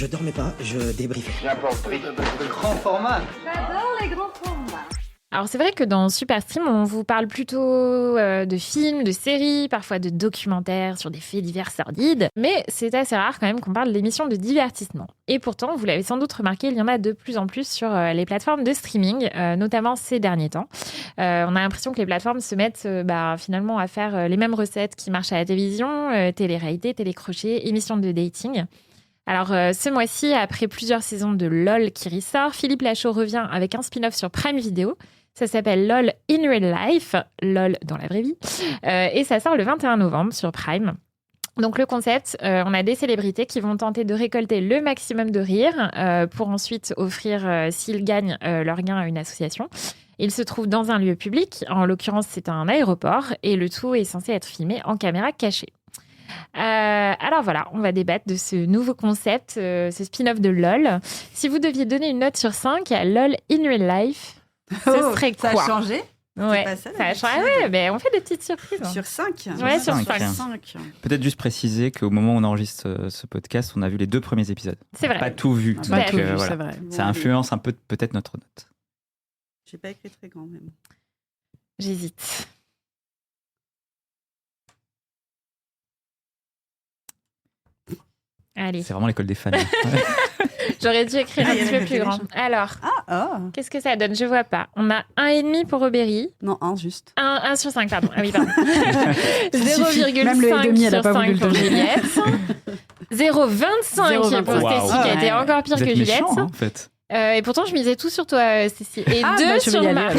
Je dormais pas, je débriefais. N'importe de grand format. J'adore les grands formats. Alors c'est vrai que dans Superstream, on vous parle plutôt de films, de séries, parfois de documentaires sur des faits divers sordides, mais c'est assez rare quand même qu'on parle d'émissions de divertissement. Et pourtant, vous l'avez sans doute remarqué, il y en a de plus en plus sur les plateformes de streaming, notamment ces derniers temps. On a l'impression que les plateformes se mettent finalement à faire les mêmes recettes qui marchent à la télévision, télé-réalité, télé-crochet, émissions de dating. Alors, ce mois-ci, après plusieurs saisons de LOL qui ressort, Philippe Lachaud revient avec un spin-off sur Prime Video. Ça s'appelle LOL in Real Life, LOL dans la vraie vie, et ça sort le 21 novembre sur Prime. Donc le concept, on a des célébrités qui vont tenter de récolter le maximum de rire pour ensuite offrir, s'ils gagnent, leur gain à une association. Ils se trouvent dans un lieu public, en l'occurrence c'est un aéroport, et le tout est censé être filmé en caméra cachée. Alors voilà, on va débattre de ce nouveau concept, ce spin-off de LOL. Si vous deviez donner une note sur 5 à LOL in Real Life, ce serait quoi ? Ça a changé ? Ouais, ça a changé. Ouais, mais on fait des petites surprises. Sur 5 ? Ouais, sur 5. Peut-être juste préciser qu'au moment où on enregistre ce podcast, on a vu les 2 premiers épisodes. C'est vrai. Pas tout vu. Tout à fait. C'est vrai. Ça influence un peu peut-être notre note. J'ai pas écrit très grand même. J'hésite. Allez. C'est vraiment l'école des fans. J'aurais dû écrire un petit peu plus grand. Alors, qu'est-ce que ça donne ? Je vois pas. On a 1,5 pour Ribéry. Non, 1 juste. 1 sur 5, pardon. Ah oui, pardon. 0,5 sur 5 pour Juliette. 0,25 pour Stécie, qui a été encore pire Vous êtes que Juliette. méchant, en fait. Et pourtant, je misais tout sur toi, Stécie. Et 2 sur Marc.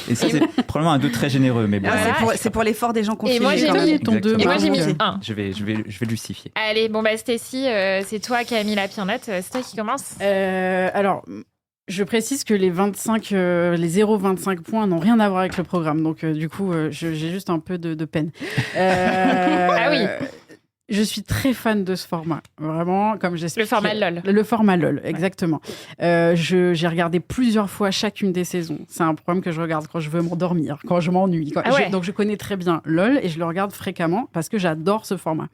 Et ça, c'est probablement un 2 très généreux. Mais bon. C'est pour l'effort des gens confinés. Et moi, j'ai mis ton 2. Et moi, j'ai mis 1. Je vais le justifier. Allez, bon, Stécie, c'est toi qui as mis la pire note. C'est toi qui commence. Alors, je précise que les 0,25 points n'ont rien à voir avec le programme. Donc, du coup, j'ai juste un peu de peine. Ah oui. Je suis très fan de ce format, vraiment, comme j'explique. Le format LOL. Le format LOL, exactement. J'ai regardé plusieurs fois chacune des saisons. C'est un programme que je regarde quand je veux m'endormir, quand je m'ennuie. Donc je connais très bien LOL et je le regarde fréquemment parce que j'adore ce format.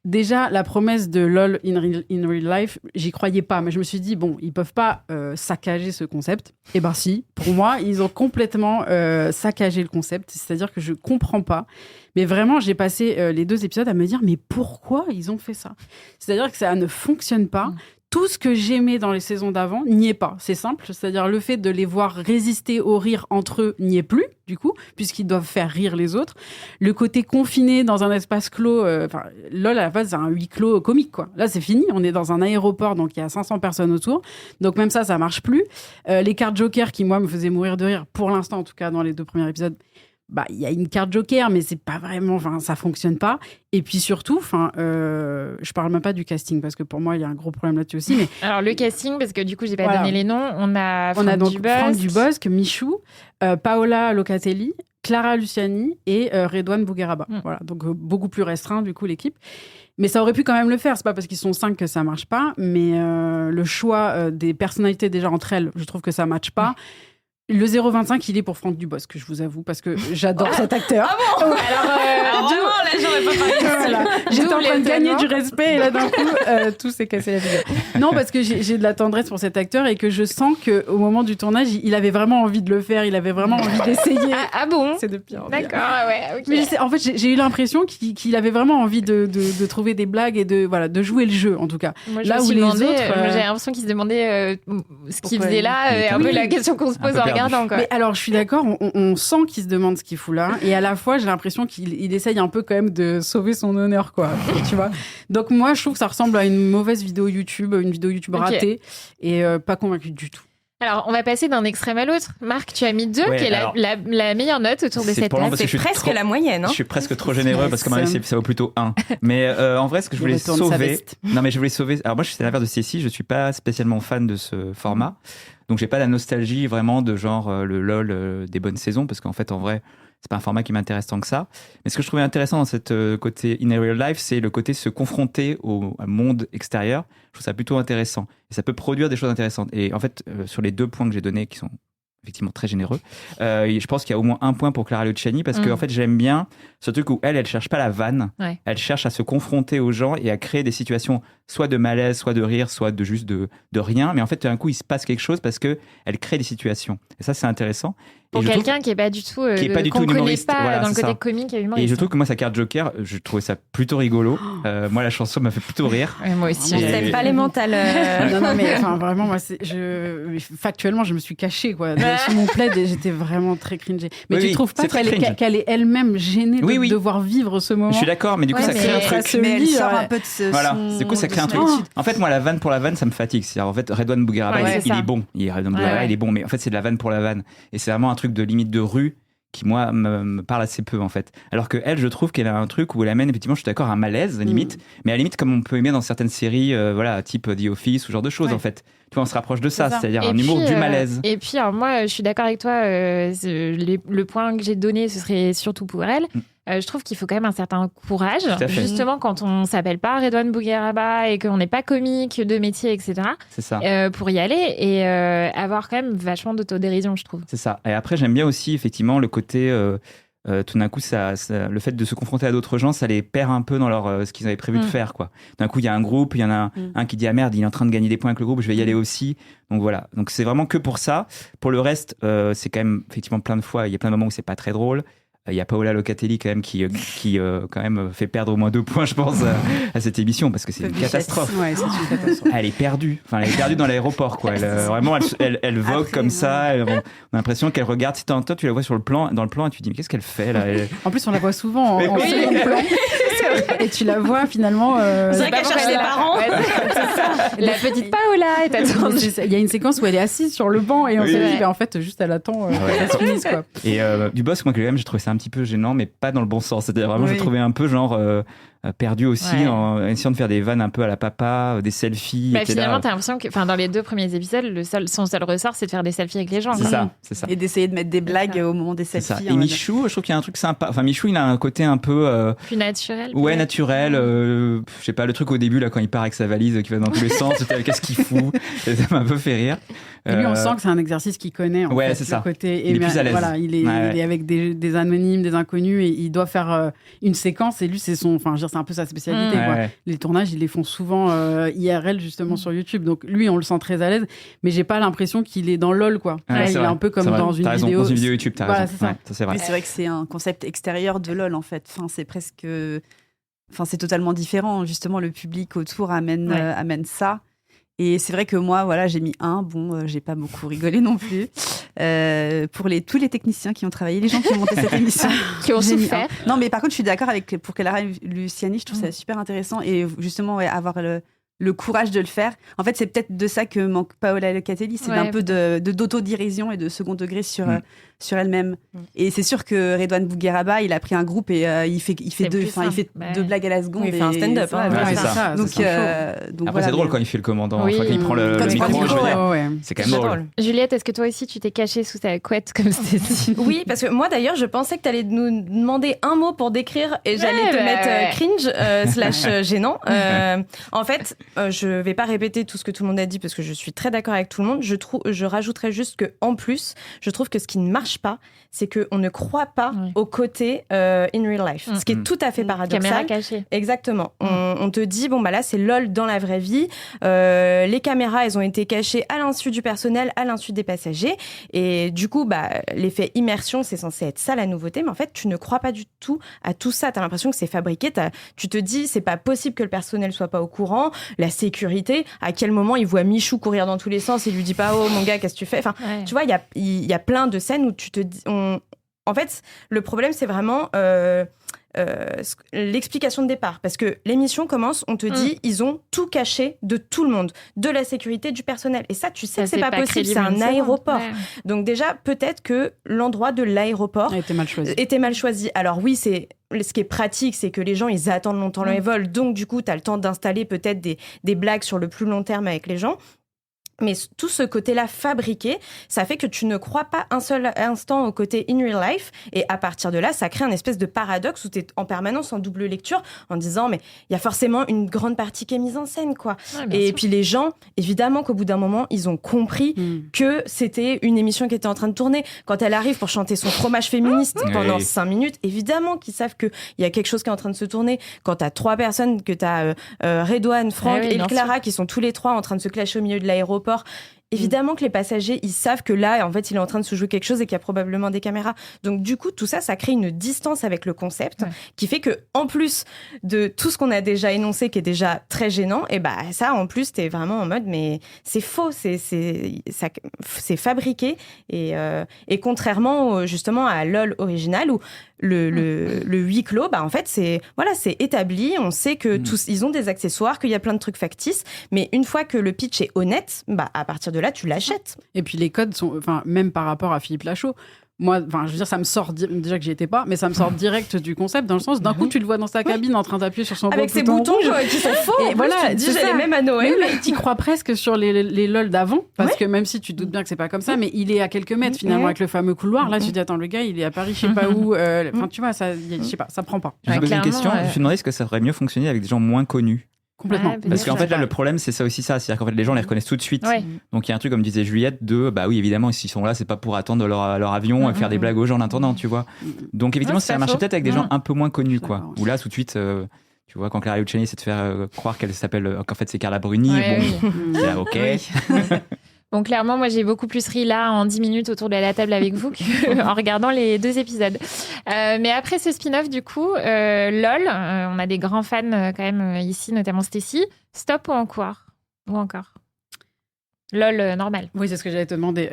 Déjà, la promesse de LOL in Real Life, j'y croyais pas, mais je me suis dit, bon, ils peuvent pas saccager ce concept. Eh ben si, pour moi, ils ont complètement saccagé le concept, c'est-à-dire que je comprends pas. Mais vraiment, j'ai passé les 2 épisodes à me dire, mais pourquoi ils ont fait ça ? C'est-à-dire que ça ne fonctionne pas. Tout ce que j'aimais dans les saisons d'avant n'y est pas. C'est simple, c'est-à-dire le fait de les voir résister au rire entre eux n'y est plus, du coup, puisqu'ils doivent faire rire les autres. Le côté confiné dans un espace clos, LOL, à la base, c'est un huis clos comique, quoi. Là, c'est fini, on est dans un aéroport, donc il y a 500 personnes autour. Donc même ça marche plus. Les cartes Joker qui, moi, me faisaient mourir de rire, pour l'instant, en tout cas, dans les 2 premiers épisodes, il y a une carte Joker, mais c'est pas vraiment, ça fonctionne pas. Et puis surtout, je parle même pas du casting parce que pour moi il y a un gros problème là-dessus aussi. Mais alors le casting, parce que du coup j'ai pas donné les noms, on a donc Franck Dubosc, Michou, Paola Locatelli, Clara Luciani et Redouane Bougueraba. Voilà, donc beaucoup plus restreint du coup l'équipe. Mais ça aurait pu quand même le faire. C'est pas parce qu'ils sont 5 que ça marche pas, mais le choix des personnalités déjà entre elles, je trouve que ça matche pas. Le 0,25, il est pour Franck Dubosc, je vous avoue, parce que j'adore cet acteur. Ah bon Alors vraiment, là, j'aurais pas parlé. Voilà. J'étais en train de gagner du respect, et là, d'un coup, tout s'est cassé la figure. Non, parce que j'ai de la tendresse pour cet acteur, et que je sens qu'au moment du tournage, il avait vraiment envie de le faire, il avait vraiment envie d'essayer. Ah bon ? C'est de pire en pire. D'accord, ouais, ok. Mais en fait, j'ai eu l'impression qu'il avait vraiment envie de trouver des blagues et de jouer le jeu, en autre. Moi, là où les autres... j'ai l'impression qu'il se demandait ce qu'il faisait là, et un peu la question qu'on se pose en regardant. Quoi. Mais alors, je suis d'accord, on sent qu'il se demande ce qu'il fout là, et à la fois, j'ai l'impression qu'il essaye un peu quand même de sauver son honneur, quoi. Tu vois. Donc moi, je trouve que ça ressemble à une mauvaise vidéo YouTube, ratée, et pas convaincue du tout. Alors, on va passer d'un extrême à l'autre. Marc, tu as mis 2, qui est la meilleure note autour de cette table. C'est presque la moyenne. Hein. Je suis presque trop généreux parce que ma ça vaut plutôt 1. Mais en vrai, ce que je voulais sauver... Non, mais je voulais sauver... Alors moi, je suis à l'inverse de Cécile, je suis pas spécialement fan de ce format. Donc, j'ai pas la nostalgie vraiment de genre le LOL des bonnes saisons parce qu'en fait, en vrai... C'est pas un format qui m'intéresse tant que ça. Mais ce que je trouvais intéressant dans cette côté in real life, c'est le côté se confronter au monde extérieur. Je trouve ça plutôt intéressant. Et ça peut produire des choses intéressantes. Et en fait, sur les 2 points que j'ai donnés, qui sont effectivement très généreux. Je pense qu'il y a au moins un point pour Clara Luciani parce que en fait, j'aime bien ce truc où elle cherche pas la vanne. Ouais. Elle cherche à se confronter aux gens et à créer des situations soit de malaise, soit de rire, soit de juste de rien. Mais en fait, tout d'un coup, il se passe quelque chose parce que elle crée des situations. Et ça, c'est intéressant. Pour quelqu'un qui n'est pas du tout, qu'on ne connaît pas voilà, dans le côté comique et humoriste. Et je trouve que moi, sa carte Joker, je trouvais ça plutôt rigolo. Moi, la chanson m'a fait plutôt rire. Moi aussi. On n'aime pas les mentales. Non, mais vraiment, moi, factuellement, je me suis cachée sous mon plaid et j'étais vraiment très cringée. Mais tu ne trouves pas qu'elle est elle-même gênée de devoir vivre ce moment? Je suis d'accord, mais du coup, ça crée un truc. Mais elle sort un peu de ce Voilà, du coup, ça crée un truc. En fait, moi, la vanne pour la vanne, ça me fatigue. C'est-à-dire, en fait, Redouane Bougueraba, il est bon. Redouane Bougueraba, il est bon, mais en fait, c'est de la vanne pour la vanne. Et c'est vraiment un truc de limite de rue qui, moi, me parle assez peu, en fait. Alors que elle, je trouve qu'elle a un truc où elle amène, effectivement, je suis d'accord, un malaise, limite, mais à la limite, comme on peut aimer dans certaines séries, type The Office, ou ce genre de choses, en fait. Tu vois, on se rapproche de ça, c'est-à-dire un humour du malaise. Et puis, alors, moi, je suis d'accord avec toi, le point que j'ai donné, ce serait surtout pour elle. Je trouve qu'il faut quand même un certain courage, justement quand on s'appelle pas Redouane Bougueraba et qu'on n'est pas comique de métier, etc. C'est ça. Pour y aller et avoir quand même vachement d'autodérision, je trouve. C'est ça. Et après, j'aime bien aussi, effectivement, le côté... tout d'un coup, le fait de se confronter à d'autres gens, ça les perd un peu dans ce qu'ils avaient prévu de faire, quoi. D'un coup, il y a un groupe, il y en a un qui dit « Ah merde, il est en train de gagner des points avec le groupe, je vais y aller aussi. » Donc voilà. Donc c'est vraiment que pour ça. Pour le reste, c'est quand même, effectivement, plein de fois, il y a plein de moments où c'est pas très drôle. Il y a Paola Locatelli quand même qui quand même fait perdre au moins 2 points, je pense, à cette émission parce que c'est une catastrophe. Ouais, c'est une catastrophe. Elle est perdue. Enfin, elle est perdue dans l'aéroport, quoi. Vraiment, elle vogue après, comme ça. On a l'impression qu'elle regarde. Toi, tu la vois dans le plan et tu te dis mais qu'est-ce qu'elle fait là? En plus, on la voit souvent en second plan. Et tu la vois finalement. C'est vrai qu'elle cherche ses parents. Ouais, c'est ça. La petite Paola est attendue. Il y a une séquence où elle est assise sur le banc et on se dit en fait juste elle attend qu'elle se finisse, quoi. Et du boss, moi, quand même, j'ai trouvé ça un petit peu gênant, mais pas dans le bon sens. C'est-à-dire vraiment, j'ai trouvé un peu genre perdu aussi en essayant de faire des vannes un peu à la papa, des selfies. Finalement, t'as l'impression que dans les 2 premiers épisodes, son seul ressort, c'est de faire des selfies avec les gens. C'est ça. Et d'essayer de mettre des blagues au moment des selfies. Et Michou, je trouve qu'il y a un truc sympa. Enfin, Michou, il a un côté un peu... plus naturel. Ouais, naturel. Je sais pas, le truc au début, là, quand il part avec sa valise, qui va dans tous les sens, qu'est-ce qu'il fout? Ça m'a un peu fait rire. Et lui, on sent que c'est un exercice qu'il connaît. En fait, c'est ça. Côté... Il est plus à l'aise. Voilà, il est avec des anonymes, des inconnus, et il doit faire une séquence. Et lui, c'est un peu sa spécialité. Les tournages, ils les font souvent IRL, justement, sur YouTube. Donc, lui, on le sent très à l'aise. Mais j'ai pas l'impression qu'il est dans LOL, quoi. Il est un peu comme dans une vidéo. Dans une vidéo YouTube, t'as raison. Ça, c'est vrai. Mais c'est vrai que c'est un concept extérieur de LOL, en fait. Enfin, c'est presque... Enfin, c'est totalement différent. Justement, le public autour amène ça. Et c'est vrai que moi, voilà, j'ai mis 1. Bon, j'ai pas beaucoup rigolé non plus. Pour tous les techniciens qui ont travaillé, les gens qui ont monté cette émission, qui ont souffert. Non, mais par contre, je suis d'accord pour Clara Luciani. Je trouve ça super intéressant et justement avoir le courage de le faire. En fait, c'est peut-être de ça que manque Paola Locatelli, c'est un peu d'autodérision et de second degré sur elle-même. Et c'est sûr que Redouane Bougueraba, il a pris un groupe et il fait 2 blagues à la seconde. Il fait un stand-up. C'est ça. Donc après, c'est drôle quand il fait le commandant, quand il prend le micro. C'est quand même drôle. Juliette, est-ce que toi aussi, tu t'es cachée sous ta couette comme Stécie? Oui, parce que moi, d'ailleurs, je pensais que tu allais nous demander un mot pour décrire et j'allais te mettre cringe / gênant. En fait, je vais pas répéter tout ce que tout le monde a dit parce que je suis très d'accord avec tout le monde. Je rajouterais juste que en plus, je trouve que ce qui ne marche pas, c'est qu'on ne croit pas au côté in real life, ce qui est tout à fait paradoxal. Caméra cachée. Exactement. On te dit bon bah là c'est LOL dans la vraie vie. Les caméras elles ont été cachées à l'insu du personnel, à l'insu des passagers et du coup bah l'effet immersion c'est censé être ça la nouveauté, mais en fait tu ne crois pas du tout à tout ça. T'as l'impression que c'est fabriqué. Tu te dis c'est pas possible que le personnel soit pas au courant. La sécurité, à quel moment il voit Michou courir dans tous les sens, il lui dit pas oh mon gars qu'est-ce que tu fais. Enfin tu vois il y a plein de scènes où tu te dis en fait le problème c'est vraiment l'explication de départ parce que l'émission commence, on te dit ils ont tout caché de tout le monde, de la sécurité du personnel et ça tu sais que c'est pas possible, c'est un aéroport donc déjà peut-être que l'endroit de l'aéroport était mal choisi. Alors oui c'est ce qui est pratique, c'est que les gens, ils attendent longtemps les vols. Donc, du coup, tu as le temps d'installer peut-être des blagues sur le plus long terme avec les gens. Mais tout ce côté-là fabriqué, ça fait que tu ne crois pas un seul instant au côté in real life. Et à partir de là, ça crée un espèce de paradoxe où tu es en permanence en double lecture en disant, mais il y a forcément une grande partie qui est mise en scène, quoi. Ouais, et puis les gens, évidemment qu'au bout d'un moment, ils ont compris que c'était une émission qui était en train de tourner. Quand elle arrive pour chanter son fromage féministe pendant 5 minutes, évidemment qu'ils savent qu'il y a quelque chose qui est en train de se tourner. Quand tu as 3 personnes, que tu as Redouane, Franck et Clara qui sont tous les 3 en train de se clasher au milieu de l'aéroport, évidemment que les passagers, ils savent que là, en fait, il est en train de se jouer quelque chose et qu'il y a probablement des caméras. Donc, du coup, tout ça, ça crée une distance avec le concept qui fait que, en plus de tout ce qu'on a déjà énoncé, qui est déjà très gênant, et bah, ça, en plus, t'es vraiment en mode, mais c'est faux, c'est fabriqué. Et contrairement, justement, à LOL original, où le huis clos, bah, en fait, c'est établi. On sait que tous, ils ont des accessoires, qu'il y a plein de trucs factices. Mais une fois que le pitch est honnête, bah, à partir de là, tu l'achètes. Et puis les codes sont, même par rapport à Philippe Lachaud, moi, je veux dire, ça me sort, déjà que j'y étais pas, mais ça me sort direct du concept, dans le sens, d'un coup, tu le vois dans sa cabine en train d'appuyer sur son avec ses boutons qui sont faux. Et voilà, tu te dis, j'allais même à Noël. Mais tu crois presque sur les LOL d'avant, parce que même si tu te doutes bien que c'est pas comme ça, mais il est à quelques mètres finalement avec le fameux couloir. Là, tu te dis, attends, le gars, il est à Paris, je sais pas où. Enfin, tu vois, ça, je sais pas, ça prend pas. Je me pose une question, je me suis demandé est-ce que ça aurait mieux fonctionné avec des gens moins connus. Complètement. Ouais, parce qu'en fait, là, le problème, c'est ça aussi, c'est-à-dire qu'en fait, les gens les reconnaissent tout de suite. Ouais. Donc, il y a un truc, comme disait Juliette, bah oui, évidemment, s'ils sont là, c'est pas pour attendre leur avion et faire des blagues aux gens en attendant, tu vois. Donc, évidemment, ça marchait peut-être avec des gens un peu moins connus, quoi. Où là, tout de suite, tu vois, quand Clara Luciani essaie de faire croire qu'elle s'appelle, qu'en fait, c'est Carla Bruni, c'est là, ok. Bon, clairement, moi, j'ai beaucoup plus ri là en 10 minutes autour de la table avec vous qu'en regardant les 2 épisodes. Mais après ce spin-off, du coup, LOL, on a des grands fans quand même ici, notamment Stécie. Stop ou encore LOL normal. Oui, c'est ce que j'allais te demander.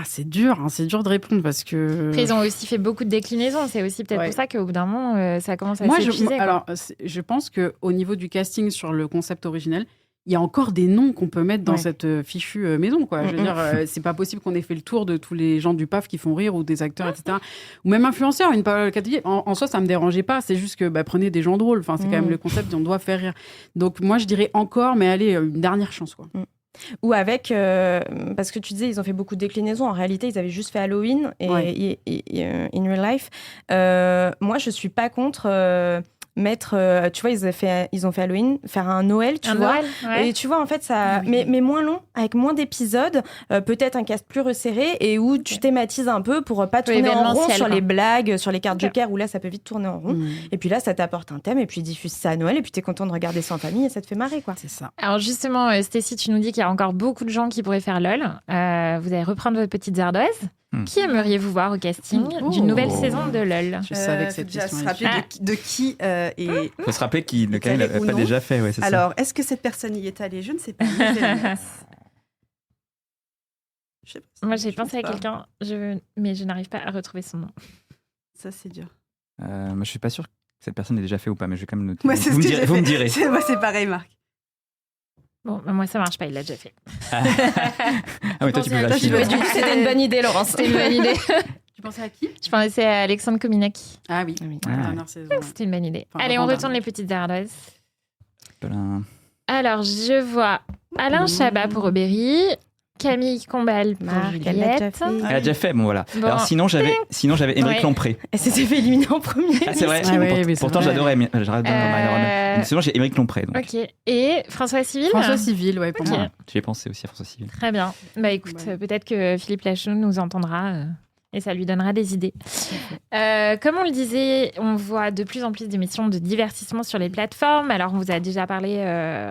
C'est dur de répondre parce que... Après, ils ont aussi fait beaucoup de déclinaisons. C'est aussi peut-être pour ça qu'au bout d'un moment, ça commence à s'épuiser. Alors, je pense qu'au niveau du casting sur le concept originel, il y a encore des noms qu'on peut mettre dans cette fichue maison, quoi. Je veux dire, c'est pas possible qu'on ait fait le tour de tous les gens du PAF qui font rire ou des acteurs, etc. Ou même influenceurs, une Paola Locatelli. En soi, ça me dérangeait pas. C'est juste que, prenez des gens drôles. Enfin, c'est quand même le concept, on doit faire rire. Donc, moi, je dirais encore, mais allez, une dernière chance, quoi. Ou avec, parce que tu disais, ils ont fait beaucoup de déclinaisons. En réalité, ils avaient juste fait Halloween et In Real Life. Moi, je suis pas contre... mettre, tu vois, ils ont fait Halloween, faire un Noël, tu vois. Noël, et tu vois, en fait, ça, mais moins long, avec moins d'épisodes, peut-être un cast plus resserré et où tu thématises un peu pour pas tourner en rond sur les blagues, sur les cartes Joker, où là, ça peut vite tourner en rond. Et puis là, ça t'apporte un thème et puis diffuse ça à Noël et puis t'es content de regarder ça en famille et ça te fait marrer, quoi. C'est ça. Alors justement, Stécie, tu nous dis qu'il y a encore beaucoup de gens qui pourraient faire LOL. Vous allez reprendre votre petite ardoise. Qui aimeriez-vous voir au casting d'une nouvelle saison de LOL? Je savais que cette question se rappeler de qui il faut se rappeler qu'il ne l'a pas déjà fait. Ouais, c'est alors, ça. Est-ce que cette personne y est allée? Je ne sais pas. Moi, j'ai pensé à quelqu'un, mais je n'arrive pas à retrouver son nom. Ça, c'est dur. Moi, je suis pas sûr que cette personne l'ait déjà fait ou pas, mais je vais quand même noter. Moi, vous me direz. Moi, c'est pareil, Marc. Bon, moi, ça marche pas, il l'a déjà fait. Mais toi, tu peux vérifier. Du coup, c'était une bonne idée, Laurence. C'était une bonne idée. Tu pensais à qui? Je pensais à Alexandre Kominaki. Ah oui. Dernière saison. C'était une bonne idée. Allez, on retourne les petites ardoises. Alors, je vois Alain Chabat pour Aubéry, Camille Combal pour Juliette. Elle a déjà fait, bon voilà. Bon. Alors sinon j'avais Émeric Lompré. Elle s'était fait éliminer en premier. Ah, c'est vrai. Pourtant j'adorais. Sinon j'ai Émeric Lompré. Donc. Ok. Et François Civil. François Civil, ouais, pour moi. J'y ai pensé aussi à François Civil. Très bien. Bah écoute, peut-être que Philippe Lachaud nous entendra. Et ça lui donnera des idées. Comme on le disait, on voit de plus en plus d'émissions de divertissement sur les plateformes. Alors, on vous a déjà parlé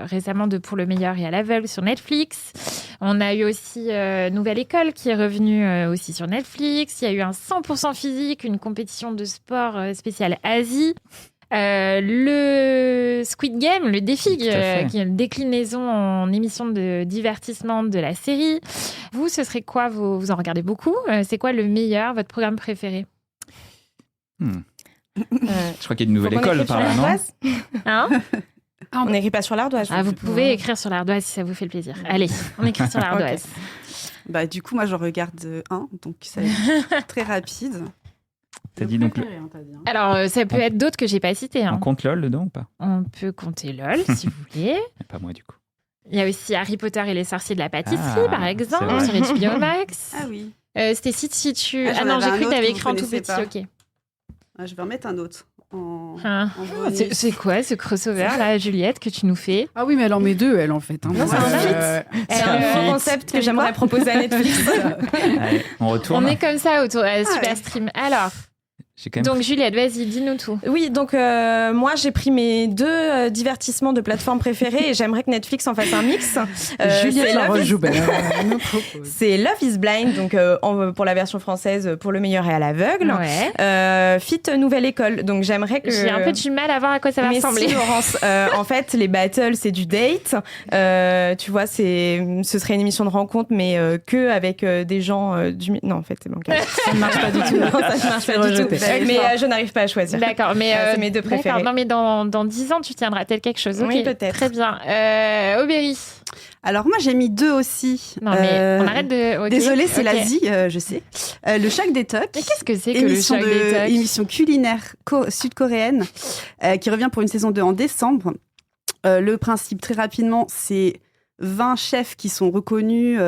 récemment de Pour le meilleur et à l'aveugle sur Netflix. On a eu aussi Nouvelle École qui est revenue aussi sur Netflix. Il y a eu un 100% physique, une compétition de sport spéciale Asie. Le Squid Game, le défi, qui est une déclinaison en émission de divertissement de la série. Vous, ce serait quoi? Vous en regardez beaucoup. C'est quoi le meilleur, votre programme préféré? Je crois qu'il y a une nouvelle école par là, non? Hein? On n'écrit pas sur l'ardoise. Vous pouvez écrire sur l'ardoise si ça vous fait le plaisir. Allez, on écrit sur l'ardoise. Okay. Du coup, moi, je regarde un, donc ça va être très rapide. T'as dit donc Alors, ça peut être d'autres que j'ai pas cités. On compte LOL dedans ou pas? On peut compter LOL, si vous voulez. Pas moi, du coup. Il y a aussi Harry Potter et les sorciers de la pâtisserie, par exemple, sur HBO Max. Ah oui. C'était si tu... Ah, non, j'ai cru que tu avais que écrit en tout connaissez petit, pas. ok. Je vais en mettre un autre. C'est quoi ce crossover là, Juliette, que tu nous fais? Ah oui, mais elle en met 2, elle en fait. Non, c'est un C'est un un nouveau feat. concept que j'aimerais proposer à Netflix. Allez, on retourne. On est comme ça autour Super Stream. Alors, J'ai quand même donc Juliette, vas-y, dis-nous tout. Oui, donc moi j'ai pris mes 2 divertissements de plateforme préférés et j'aimerais que Netflix en fasse un mix. Juliette c'est la Love is- rejoue belle. nous propose. C'est Love is Blind, donc pour la version française, pour le meilleur et à l'aveugle. Ouais. Fit Nouvelle École, donc j'aimerais que... J'ai un peu du mal à voir à quoi ça va Mais ressembler. si, Laurence, en fait, les battles, c'est du date. Tu vois, ce serait une émission de rencontre, mais que avec des gens du... Non, en fait, c'est bancal. Ça ne marche pas du tout. Non, ça ne marche pas du tout. Mais je n'arrive pas à choisir. D'accord, mais c'est mes 2 préférés. d'accord, non, mais dans 10 ans, tu tiendras tel quelque chose. Oui, Ok, peut-être. Très bien. Aubery. Alors moi j'ai mis 2 aussi. Non, mais on arrête de. ok, Désolée, c'est ok. l'Asie, je sais. Le Choc des Tocs. Mais qu'est-ce que c'est que le choc des tocs? Émission culinaire sud-coréenne qui revient pour une saison 2 en décembre. Le principe, très rapidement, c'est 20 chefs qui sont reconnus,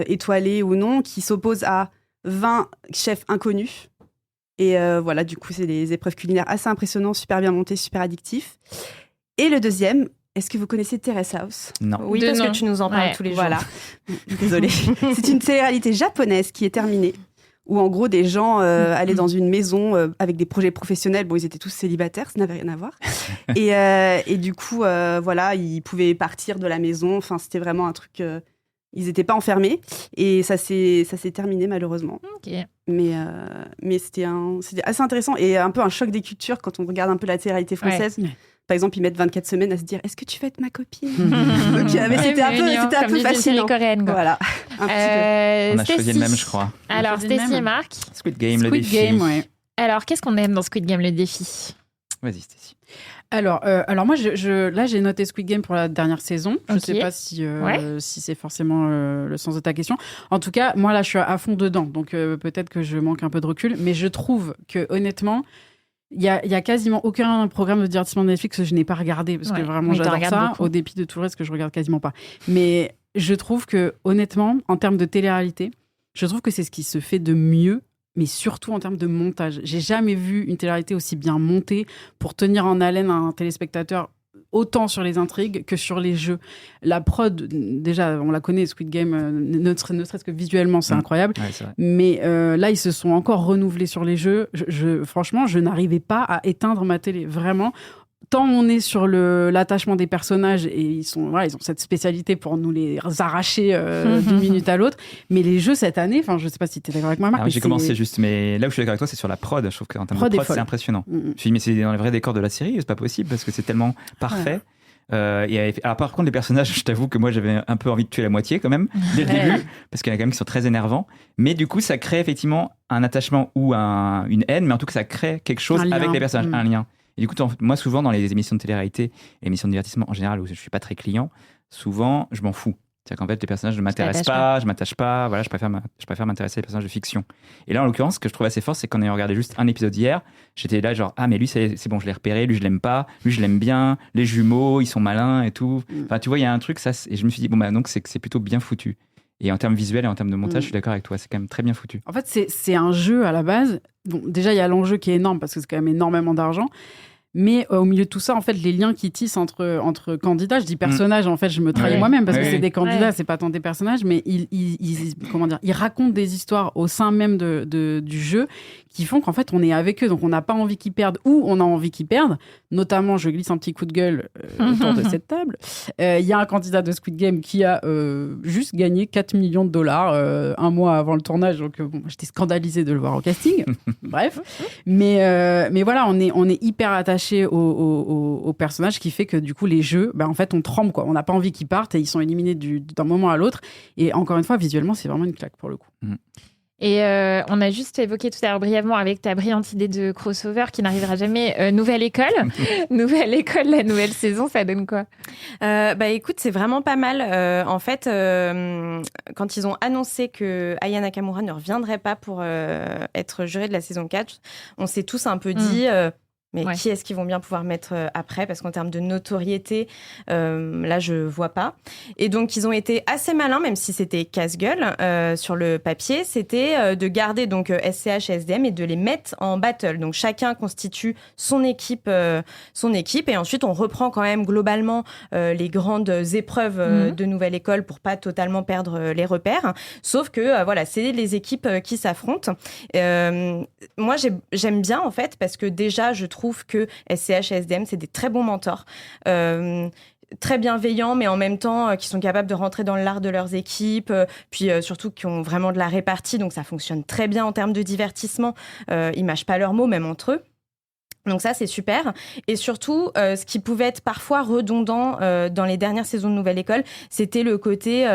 étoilés ou non, qui s'opposent à 20 chefs inconnus. Et voilà, du coup, c'est des épreuves culinaires assez impressionnantes, super bien montées, super addictifs. Et le deuxième, est-ce que vous connaissez Terrace House? Non. Oui, De parce nom. que tu nous en parles Ouais, tous les jours. Voilà. Désolée. C'est une télé-réalité japonaise qui est terminée, où en gros des gens allaient dans une maison avec des projets professionnels. Bon, ils étaient tous célibataires, ça n'avait rien à voir. Et du coup, voilà, ils pouvaient partir de la maison. Enfin, c'était vraiment un truc... ils n'étaient pas enfermés. Et ça s'est terminé, malheureusement. Ok. Mais c'était assez intéressant et un peu un choc des cultures quand on regarde un peu la télé-réalité française. Ouais. Par exemple, ils mettent 24 semaines à se dire « Est-ce que tu veux être ma copine ?» Donc, mais c'était un peu fascinant. Coréenne, quoi. Voilà. Un petit peu. On a choisi le même, je crois. Alors, choisi le Stécie et même. Marc. Squid Game, le Squid défi. Game, ouais. Alors, qu'est-ce qu'on aime dans Squid Game, le défi? Vas-y, Stécie. Alors moi, là, j'ai noté Squid Game pour la dernière saison. Je ne Ok. sais pas si, Ouais. si c'est forcément le sens de ta question. En tout cas, moi, là, je suis à fond dedans. Donc, peut-être que je manque un peu de recul. Mais je trouve que, honnêtement, il y a quasiment aucun programme de divertissement de Netflix que je n'ai pas regardé. Parce que Ouais, vraiment, mais t'en j'adore regardes ça. beaucoup. Au dépit de tout le reste que je regarde quasiment pas. Mais je trouve que, honnêtement, en termes de télé-réalité, je trouve que c'est ce qui se fait de mieux, mais surtout en termes de montage. J'ai jamais vu une télé-réalité aussi bien montée pour tenir en haleine un téléspectateur autant sur les intrigues que sur les jeux. La prod, déjà, on la connaît, Squid Game, ne serait-ce que visuellement, c'est incroyable. Ouais, c'est vrai. Mais là, ils se sont encore renouvelés sur les jeux. Franchement, je n'arrivais pas à éteindre ma télé, vraiment. Tant on est sur l'attachement des personnages et ils ont cette spécialité pour nous les arracher d'une minute à l'autre. Mais les jeux cette année, enfin, je sais pas si tu es d'accord avec moi, Marc. Alors, j'ai commencé juste, mais là où je suis d'accord avec toi, c'est sur la prod. Je trouve qu'en termes de prod, c'est impressionnant. Je me suis dit, mais c'est dans les vrais décors de la série, c'est pas possible parce que c'est tellement parfait. Alors par contre les personnages, je t'avoue que moi j'avais un peu envie de tuer la moitié quand même dès le début parce qu'il y en a quand même qui sont très énervants, mais du coup ça crée effectivement un attachement ou une haine, mais en tout cas ça crée quelque chose avec les personnages, un lien. Et du coup moi souvent dans les émissions de télé-réalité et émissions de divertissement en général où je suis pas très client, souvent je m'en fous. C'est-à-dire qu'en fait les personnages ne m'intéressent pas, je m'attache pas, voilà, je préfère m'intéresser aux personnages de fiction. Et là en l'occurrence ce que je trouve assez fort, c'est qu'en ayant regardé juste un épisode hier, j'étais là genre ah mais lui c'est bon, je l'ai repéré, lui je l'aime pas, lui je l'aime bien, les jumeaux ils sont malins et tout. Enfin tu vois il y a un truc ça, et je me suis dit bon bah donc c'est que c'est plutôt bien foutu. Et en termes visuels et en termes de montage, je suis d'accord avec toi, c'est quand même très bien foutu. En fait c'est un jeu à la base. Bon déjà il y a l'enjeu qui est énorme parce que c'est quand même énormément d'argent. Mais au milieu de tout ça, en fait, les liens qui tissent entre candidats, je dis personnages, en fait, je me trahis moi-même parce que c'est des candidats, c'est pas tant des personnages, mais ils racontent des histoires au sein même du jeu qui font qu'en fait, on est avec eux, donc on n'a pas envie qu'ils perdent ou on a envie qu'ils perdent. Notamment, je glisse un petit coup de gueule autour de cette table. Il y a un candidat de Squid Game qui a juste gagné 4 millions de dollars un mois avant le tournage, donc bon, j'étais scandalisée de le voir au casting. Bref, mais voilà, on est hyper attachés au personnage, qui fait que du coup les jeux, en fait on tremble quoi, on n'a pas envie qu'ils partent et ils sont éliminés d'un moment à l'autre. Et encore une fois, visuellement c'est vraiment une claque pour le coup. Et on a juste évoqué tout à l'heure brièvement avec ta brillante idée de crossover qui n'arrivera jamais. Nouvelle école, nouvelle école, la nouvelle saison, ça donne quoi? Écoute, c'est vraiment pas mal. En fait, quand ils ont annoncé que Aya Nakamura ne reviendrait pas pour être jurée de la saison 4, on s'est tous un peu dit Mais qui est-ce qu'ils vont bien pouvoir mettre après ? Parce qu'en termes de notoriété, là, je vois pas. Et donc, ils ont été assez malins, même si c'était casse-gueule sur le papier. C'était de garder donc SCH et SDM et de les mettre en battle. Donc, chacun constitue son équipe. Et ensuite, on reprend quand même globalement les grandes épreuves de Nouvelle École pour pas totalement perdre les repères. Sauf que, voilà, c'est les équipes qui s'affrontent. Moi, j'aime bien, en fait, parce que déjà, je trouve que SCH et SDM, c'est des très bons mentors. Très bienveillants, mais en même temps qui sont capables de rentrer dans l'art de leurs équipes, puis surtout qui ont vraiment de la répartie, donc ça fonctionne très bien en termes de divertissement. Ils mâchent pas leurs mots, même entre eux. Donc ça, c'est super. Et surtout, ce qui pouvait être parfois redondant dans les dernières saisons de Nouvelle École, c'était le côté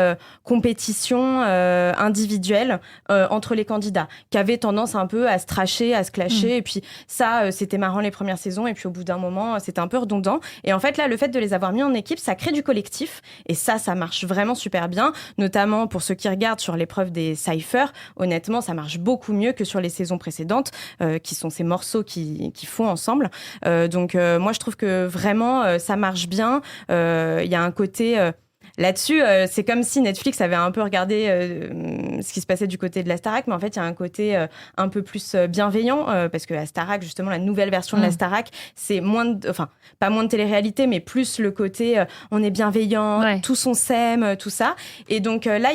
compétition individuelle entre les candidats, qui avait tendance un peu à se tracher, à se clasher. Et puis ça, c'était marrant les premières saisons. Et puis au bout d'un moment, c'était un peu redondant. Et en fait, là, le fait de les avoir mis en équipe, ça crée du collectif. Et ça marche vraiment super bien. Notamment pour ceux qui regardent sur l'épreuve des cyphers. Honnêtement, ça marche beaucoup mieux que sur les saisons précédentes, qui sont ces morceaux qui font ensemble. Donc moi je trouve que vraiment ça marche bien. Il y a un côté là-dessus, c'est comme si Netflix avait un peu regardé ce qui se passait du côté de la Starac, mais en fait, il y a un côté un peu plus bienveillant, parce que la Starac, justement, la nouvelle version de la Starac, c'est pas moins de télé-réalité, mais plus le côté on est bienveillant, tous on s'aime, tout ça. Et donc là,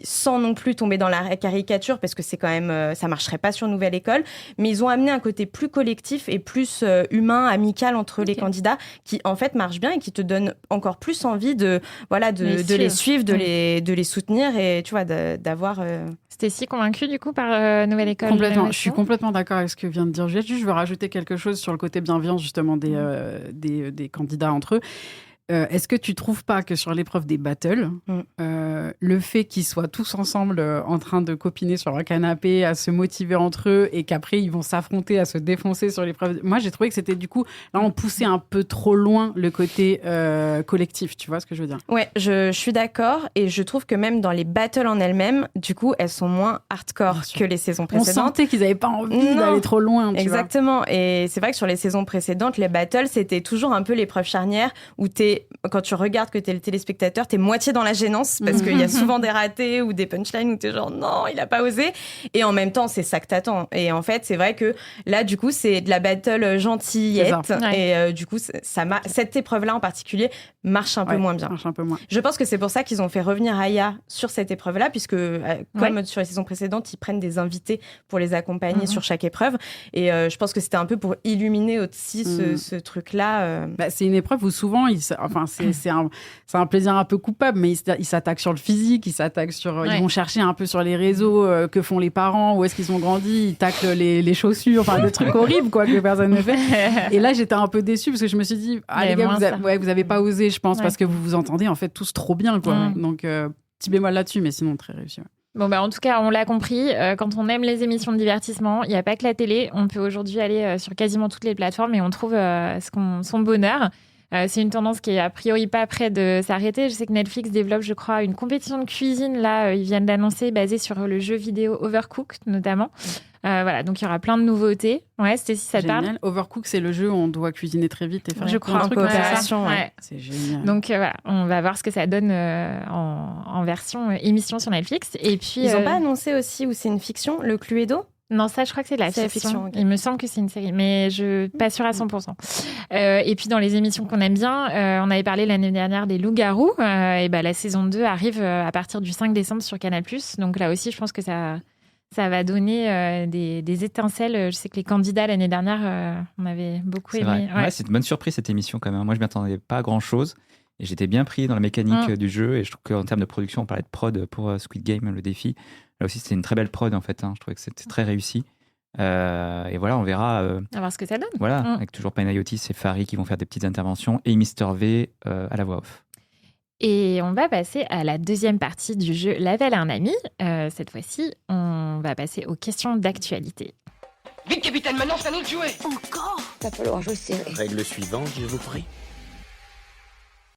sans non plus tomber dans la caricature, parce que c'est quand même, ça marcherait pas sur Nouvelle École, mais ils ont amené un côté plus collectif et plus humain, amical entre les candidats, qui en fait marche bien et qui te donne encore plus envie de les suivre, de les soutenir et tu vois d'avoir. C'était si convaincu du coup par Nouvelle École. Complètement. Je suis complètement d'accord avec ce que vient de dire Juliette. Juste, je veux rajouter quelque chose sur le côté bienveillant justement des candidats entre eux. Est-ce que tu trouves pas que sur l'épreuve des battles, le fait qu'ils soient tous ensemble en train de copiner sur un canapé, à se motiver entre eux et qu'après ils vont s'affronter, à se défoncer sur l'épreuve... Moi, j'ai trouvé que c'était du coup... Là, on poussait un peu trop loin le côté collectif, tu vois ce que je veux dire ? Ouais, je suis d'accord et je trouve que même dans les battles en elles-mêmes, du coup, elles sont moins hardcore que les saisons précédentes. On sentait qu'ils n'avaient pas envie d'aller trop loin, tu exactement. vois. Et c'est vrai que sur les saisons précédentes, les battles, c'était toujours un peu l'épreuve charnière où quand tu regardes que t'es le téléspectateur, t'es moitié dans la gênance parce qu'il y a souvent des ratés ou des punchlines où t'es genre non, il a pas osé. Et en même temps, c'est ça que t'attends. Et en fait, c'est vrai que là, du coup, c'est de la battle gentillette. Et du coup, cette épreuve-là en particulier marche un peu moins bien. Marche un peu moins. Je pense que c'est pour ça qu'ils ont fait revenir Aya sur cette épreuve-là, puisque comme sur les saisons précédentes, ils prennent des invités pour les accompagner sur chaque épreuve. Et je pense que c'était un peu pour illuminer aussi ce truc-là. C'est une épreuve où souvent, c'est un plaisir un peu coupable, mais ils s'attaquent sur le physique, ils vont chercher un peu sur les réseaux que font les parents, où est-ce qu'ils ont grandi, ils taclent les chaussures, enfin des trucs horribles quoi, que personne ne fait. Et là, j'étais un peu déçue parce que je me suis dit, les gars, vous avez pas osé, je pense, parce que vous vous entendez en fait tous trop bien, quoi. Donc, petit bémol là-dessus, mais sinon très réussi. Ouais. Bon, en tout cas, on l'a compris, quand on aime les émissions de divertissement, il n'y a pas que la télé. On peut aujourd'hui aller sur quasiment toutes les plateformes et on trouve son bonheur. C'est une tendance qui est a priori pas près de s'arrêter. Je sais que Netflix développe, je crois, une compétition de cuisine. Là, ils viennent d'annoncer, basée sur le jeu vidéo Overcooked, notamment. Voilà, donc il y aura plein de nouveautés. Ouais, c'était si ça te parle. Overcooked, c'est le jeu où on doit cuisiner très vite et faire je crois un truc coopération. Ouais. C'est génial. Donc voilà, on va voir ce que ça donne en version émission sur Netflix. Et puis ils n'ont pas annoncé aussi où c'est une fiction, le Cluedo ? Non, ça, je crois que c'est de la fiction. Okay. Il me semble que c'est une série, mais je suis pas sûre à 100%. Et puis, dans les émissions qu'on aime bien, on avait parlé l'année dernière des Loups-Garous. Et la saison 2 arrive à partir du 5 décembre sur Canal+. Donc là aussi, je pense que ça va donner des étincelles. Je sais que les candidats l'année dernière, on avait beaucoup aimé. Ouais, c'est une bonne surprise cette émission quand même. Moi, je m'y attendais pas à grand-chose. Et j'étais bien pris dans la mécanique du jeu. Et je trouve qu'en termes de production, on parlait de prod pour Squid Game, le défi. Là aussi, c'était une très belle prod, en fait. Je trouvais que c'était très réussi. Et voilà, on verra. À voir ce que ça donne. Voilà, avec toujours Panayotis et Fari qui vont faire des petites interventions. Et Mr V à la voix off. Et on va passer à la deuxième partie du jeu Lavel un ami. Cette fois-ci, on va passer aux questions d'actualité. Vite, capitaine, maintenant c'est à nous de jouer. Encore ? Va falloir jouer serré. Règle suivante, je vous prie.